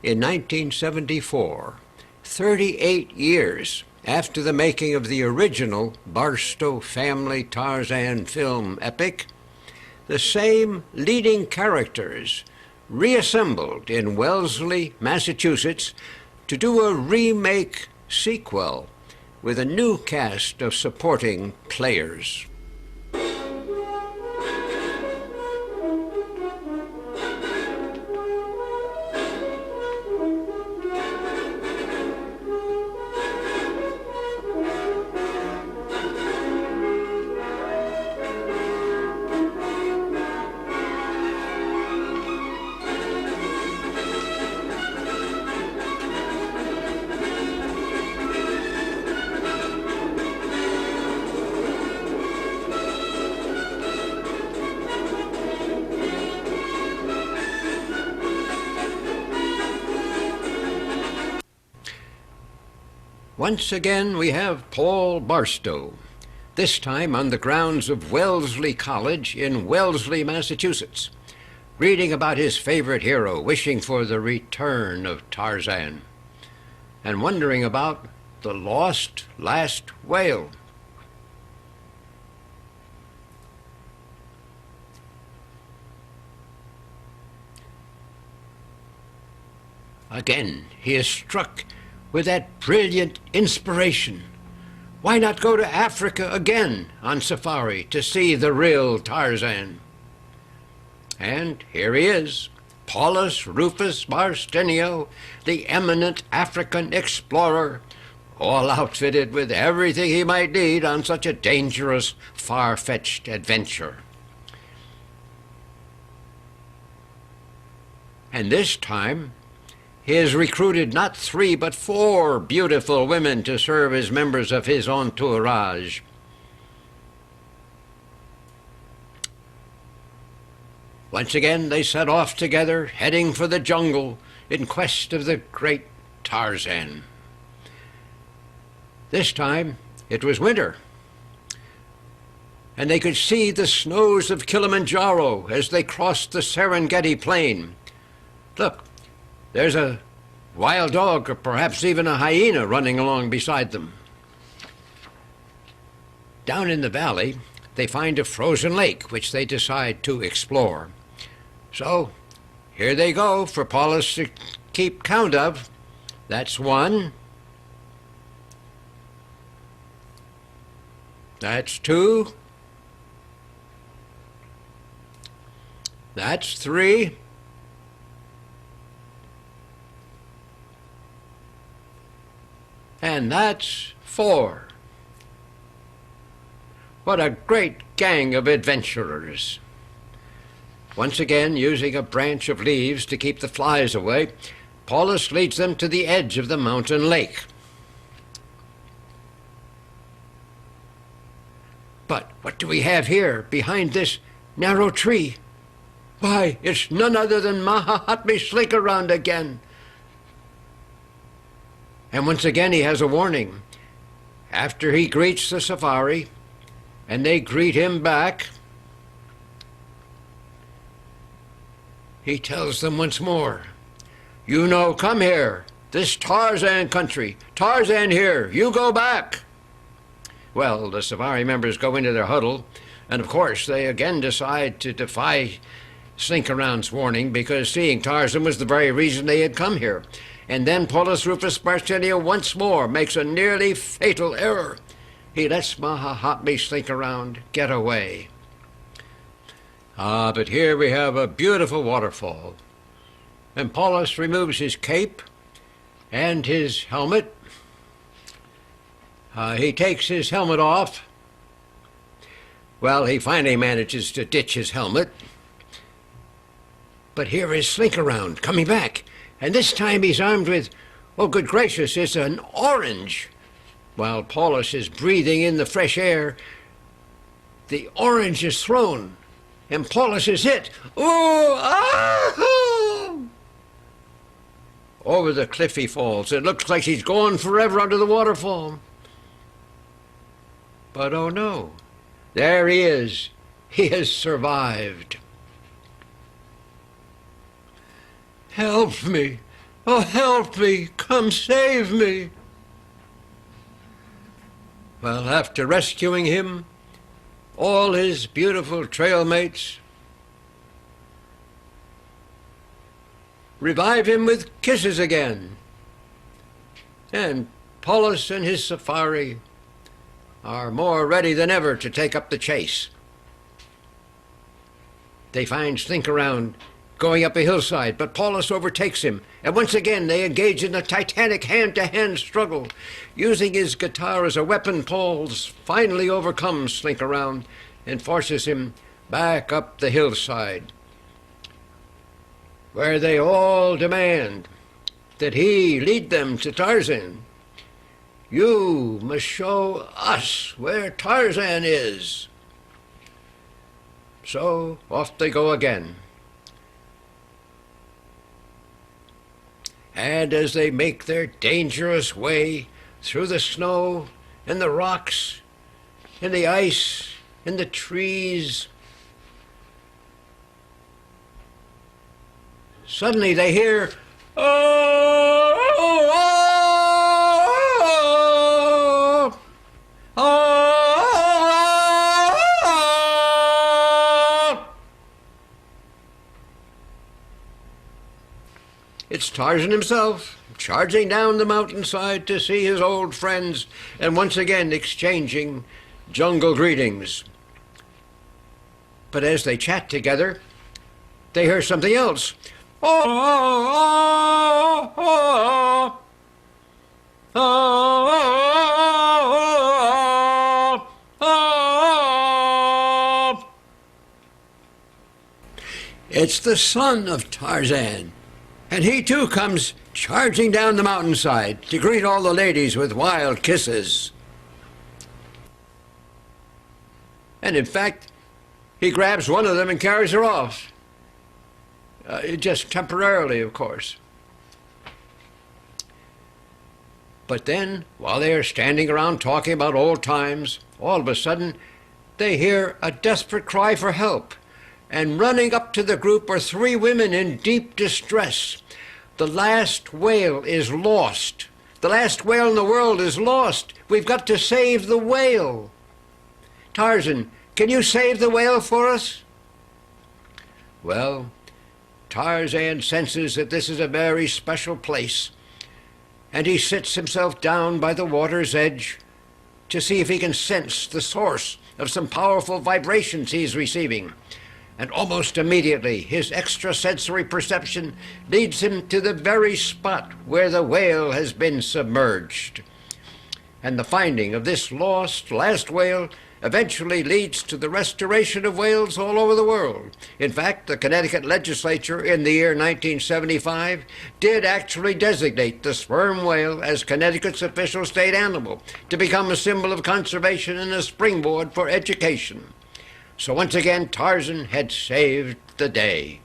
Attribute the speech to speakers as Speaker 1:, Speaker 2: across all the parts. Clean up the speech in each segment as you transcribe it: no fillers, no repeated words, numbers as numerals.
Speaker 1: In 1974, 38 years after the making of the original Barstow family Tarzan film epic, the same leading characters reassembled in Wellesley, Massachusetts, to do a remake sequel with a new cast of supporting players. Once again, we have Paul Barstow, this time on the grounds of Wellesley College in Wellesley, Massachusetts, reading about his favorite hero wishing for the return of Tarzan, and wondering about the lost last whale. Again, he is struck with that brilliant inspiration. Why not go to Africa again on safari to see the real Tarzan? And here he is, Paulus Rufus Barstenio, the eminent African explorer, all outfitted with everything he might need on such a dangerous, far-fetched adventure. And this time, he has recruited not 3 but 4 beautiful women to serve as members of his entourage. Once again they set off together, heading for the jungle in quest of the great Tarzan. This time it was winter, and they could see the snows of Kilimanjaro as they crossed the Serengeti plain. Look, there's a wild dog, or perhaps even a hyena, running along beside them. Down in the valley, they find a frozen lake, which they decide to explore. So, here they go for Paulus to keep count of. That's 1. That's 2. That's 3. And that's 4. What a great gang of adventurers. Once again, using a branch of leaves to keep the flies away, Paulus leads them to the edge of the mountain lake. But what do we have here behind this narrow tree? Why, it's none other than Mahahatme Slinkaround again. And once again he has a warning. After he greets the safari, and they greet him back, he tells them once more, "You know, come here, this Tarzan country. Tarzan here, you go back." Well, the safari members go into their huddle, and of course they again decide to defy Slinkaround's warning, because seeing Tarzan was the very reason they had come here. And then Paulus Rufus Barstenio once more makes a nearly fatal error. He lets Mahahatme Slinkaround get away. But here we have a beautiful waterfall. And Paulus removes his cape and his helmet. He takes his helmet off. Well, he finally manages to ditch his helmet. But here is Slinkaround coming back. And this time he's armed with, oh, good gracious, it's an orange. While Paulus is breathing in the fresh air, the orange is thrown, and Paulus is hit. Oh, ah! Over the cliff he falls. It looks like he's gone forever under the waterfall. But oh no, there he is. He has survived. "Help me! Oh, help me! Come save me! Well, after rescuing him, all his beautiful trail mates revive him with kisses again. And Paulus and his safari are more ready than ever to take up the chase. They find Slinker going up a hillside, but Paulus overtakes him, and once again they engage in a titanic hand-to-hand struggle. Using his guitar as a weapon, Paulus finally overcomes Slinker and forces him back up the hillside, where they all demand that he lead them to Tarzan. You must show us where Tarzan is. So off they go again. And as they make their dangerous way through the snow and the rocks and the ice and the trees, suddenly they hear, oh, oh, oh, oh. It's Tarzan himself, charging down the mountainside to see his old friends and once again exchanging jungle greetings. But as they chat together, they hear something else. Oh, oh, oh, oh, oh, oh. It's the son of Tarzan, and he too comes charging down the mountainside to greet all the ladies with wild kisses. And in fact, he grabs one of them and carries her off. Just temporarily, of course. But then, while they are standing around talking about old times, all of a sudden, they hear a desperate cry for help. And running up to the group are three women in deep distress. The last whale is lost. The last whale in the world is lost. We've got to save the whale. Tarzan, can you save the whale for us? Well, Tarzan senses that this is a very special place, and he sits himself down by the water's edge to see if he can sense the source of some powerful vibrations he's receiving. And almost immediately, his extrasensory perception leads him to the very spot where the whale has been submerged. And the finding of this lost last whale eventually leads to the restoration of whales all over the world. In fact, the Connecticut legislature in the year 1975 did actually designate the sperm whale as Connecticut's official state animal to become a symbol of conservation and a springboard for education. So once again, Tarzan had saved the day.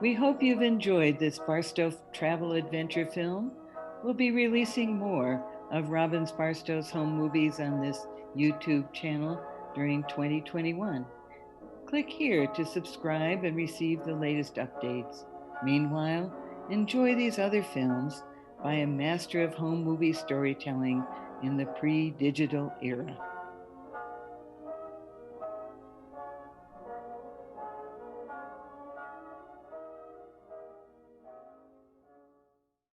Speaker 2: We hope you've enjoyed this Barstow travel adventure film. We'll be releasing more of Robin Barstow's home movies on this YouTube channel during 2021. Click here to subscribe and receive the latest updates. Meanwhile, enjoy these other films by a master of home movie storytelling in the pre-digital era.